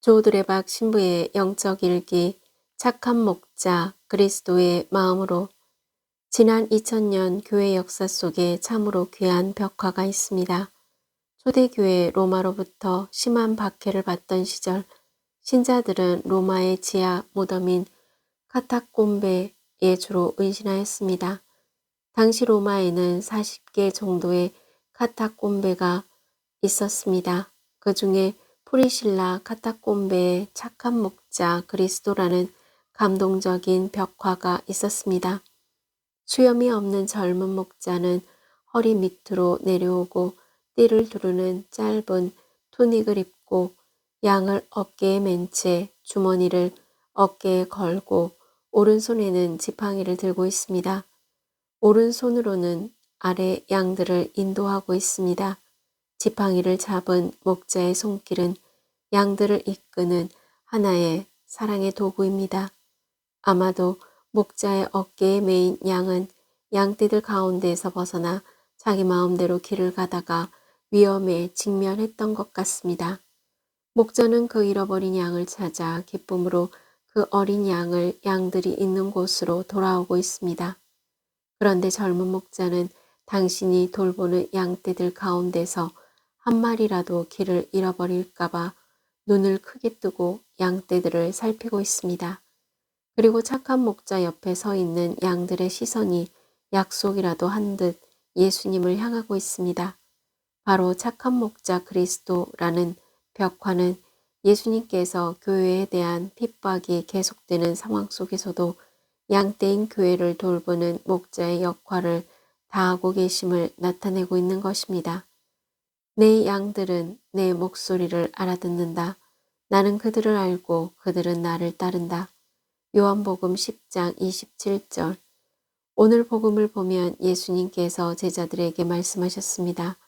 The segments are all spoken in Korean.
조드레박 신부의 영적 일기, 착한 목자 그리스도의 마음으로. 지난 2000년 교회 역사 속에 참으로 귀한 벽화가 있습니다. 초대교회 로마로부터 심한 박해를 받던 시절, 신자들은 로마의 지하 무덤인 카타콤베에 주로 은신하였습니다. 당시 로마에는 40개 정도의 카타콤베가 있었습니다. 그 중에 프리실라 카타콤베의 착한 목자 그리스도라는 감동적인 벽화가 있었습니다. 수염이 없는 젊은 목자는 허리 밑으로 내려오고 띠를 두르는 짧은 투닉을 입고 양을 어깨에 맨 채 주머니를 어깨에 걸고 오른손에는 지팡이를 들고 있습니다. 오른손으로는 아래 양들을 인도하고 있습니다. 지팡이를 잡은 목자의 손길은 양들을 이끄는 하나의 사랑의 도구입니다. 아마도 목자의 어깨에 메인 양은 양떼들 가운데에서 벗어나 자기 마음대로 길을 가다가 위험에 직면했던 것 같습니다. 목자는 그 잃어버린 양을 찾아 기쁨으로 그 어린 양을 양들이 있는 곳으로 돌아오고 있습니다. 그런데 젊은 목자는 당신이 돌보는 양떼들 가운데서 한 마리라도 길을 잃어버릴까봐 눈을 크게 뜨고 양떼들을 살피고 있습니다. 그리고 착한 목자 옆에 서 있는 양들의 시선이 약속이라도 한 듯 예수님을 향하고 있습니다. 바로 착한 목자 그리스도라는 벽화는 예수님께서 교회에 대한 핍박이 계속되는 상황 속에서도 양떼인 교회를 돌보는 목자의 역할을 다하고 계심을 나타내고 있는 것입니다. 내 양들은 내 목소리를 알아듣는다. 나는 그들을 알고 그들은 나를 따른다. 요한복음 10장 27절. 오늘 복음을 보면 예수님께서 제자들에게 말씀하셨습니다.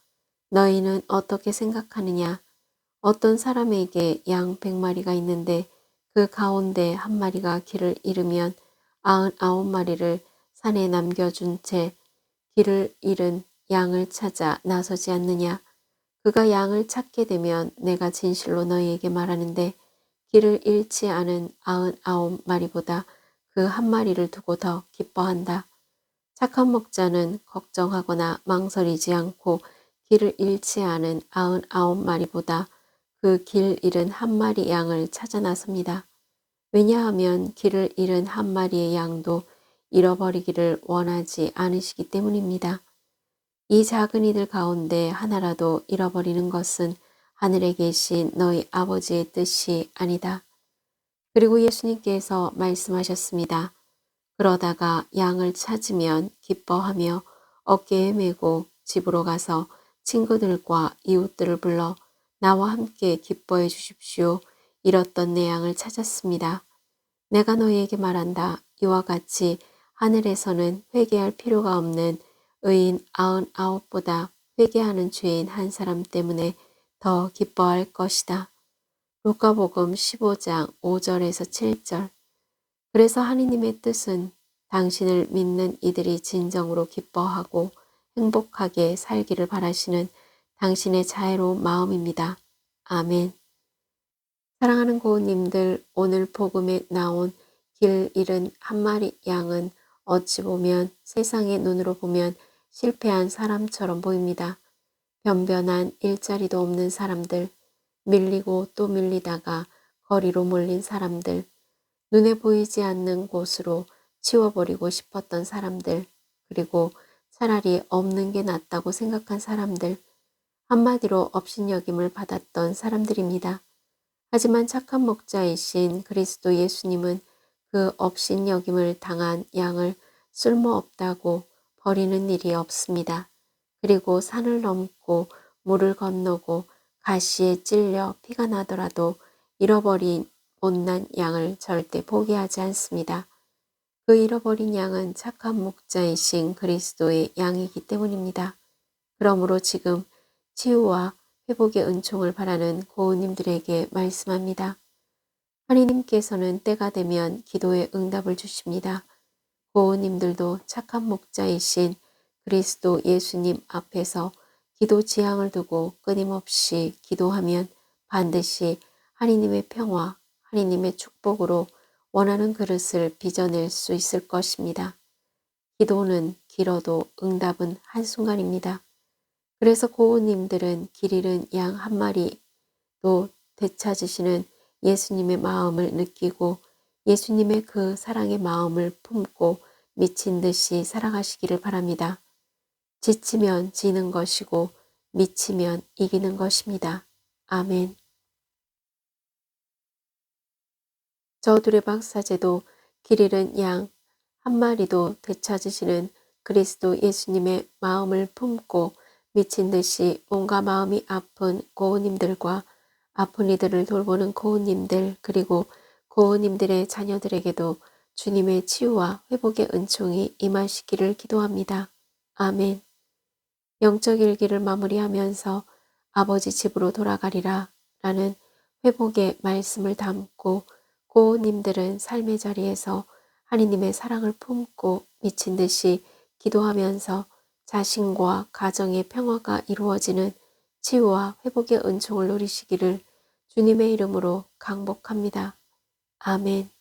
너희는 어떻게 생각하느냐? 어떤 사람에게 양 100마리가 있는데 그 가운데 한 마리가 길을 잃으면 99마리를 산에 남겨준 채 길을 잃은 양을 찾아 나서지 않느냐? 그가 양을 찾게 되면 내가 진실로 너희에게 말하는데 길을 잃지 않은 99마리보다 그 한 마리를 두고 더 기뻐한다. 착한 목자는 걱정하거나 망설이지 않고 길을 잃지 않은 99마리보다 그 길 잃은 한 마리 양을 찾아 나섭니다. 왜냐하면 길을 잃은 한 마리의 양도 잃어버리기를 원하지 않으시기 때문입니다. 이 작은 이들 가운데 하나라도 잃어버리는 것은 하늘에 계신 너희 아버지의 뜻이 아니다. 그리고 예수님께서 말씀하셨습니다. 그러다가 양을 찾으면 기뻐하며 어깨에 메고 집으로 가서 친구들과 이웃들을 불러 나와 함께 기뻐해 주십시오. 잃었던 내 양을 찾았습니다. 내가 너희에게 말한다. 이와 같이 하늘에서는 회개할 필요가 없는 의인 99보다 회개하는 죄인 한 사람 때문에 더 기뻐할 것이다. 루카복음 15장 5절에서 7절. 그래서 하느님의 뜻은 당신을 믿는 이들이 진정으로 기뻐하고 행복하게 살기를 바라시는 당신의 자애로운 마음입니다. 아멘. 사랑하는 고우님들, 오늘 복음에 나온 길 잃은 한 마리 양은 어찌 보면 세상의 눈으로 보면 실패한 사람처럼 보입니다. 변변한 일자리도 없는 사람들, 밀리고 또 밀리다가 거리로 몰린 사람들, 눈에 보이지 않는 곳으로 치워버리고 싶었던 사람들, 그리고 차라리 없는 게 낫다고 생각한 사람들, 한마디로 업신여김을 받았던 사람들입니다. 하지만 착한 목자이신 그리스도 예수님은 그 업신여김을 당한 양을 쓸모없다고 버리는 일이 없습니다. 그리고 산을 넘고 물을 건너고 가시에 찔려 피가 나더라도 잃어버린 못난 양을 절대 포기하지 않습니다. 그 잃어버린 양은 착한 목자이신 그리스도의 양이기 때문입니다. 그러므로 지금 치유와 회복의 은총을 바라는 고우님들에게 말씀합니다. 하느님께서는 때가 되면 기도에 응답을 주십니다. 고우님들도 착한 목자이신 그리스도 예수님 앞에서 기도 지향을 두고 끊임없이 기도하면 반드시 하느님의 평화, 하느님의 축복으로 원하는 그릇을 빚어낼 수 있을 것입니다. 기도는 길어도 응답은 한순간입니다. 그래서 고우님들은 길 잃은 양 한 마리도 되찾으시는 예수님의 마음을 느끼고 예수님의 그 사랑의 마음을 품고 미친 듯이 살아가시기를 바랍니다. 지치면 지는 것이고 미치면 이기는 것입니다. 아멘. 저들의 박사제도 길 잃은 양 한 마리도 되찾으시는 그리스도 예수님의 마음을 품고 미친 듯이 온갖 마음이 아픈 고우님들과 아픈 이들을 돌보는 고우님들 그리고 고우님들의 자녀들에게도 주님의 치유와 회복의 은총이 임하시기를 기도합니다. 아멘. 영적 일기를 마무리하면서 아버지 집으로 돌아가리라 라는 회복의 말씀을 담고 고우님들은 삶의 자리에서 하느님의 사랑을 품고 미친 듯이 기도하면서 자신과 가정의 평화가 이루어지는 치유와 회복의 은총을 누리시기를 주님의 이름으로 강복합니다. 아멘.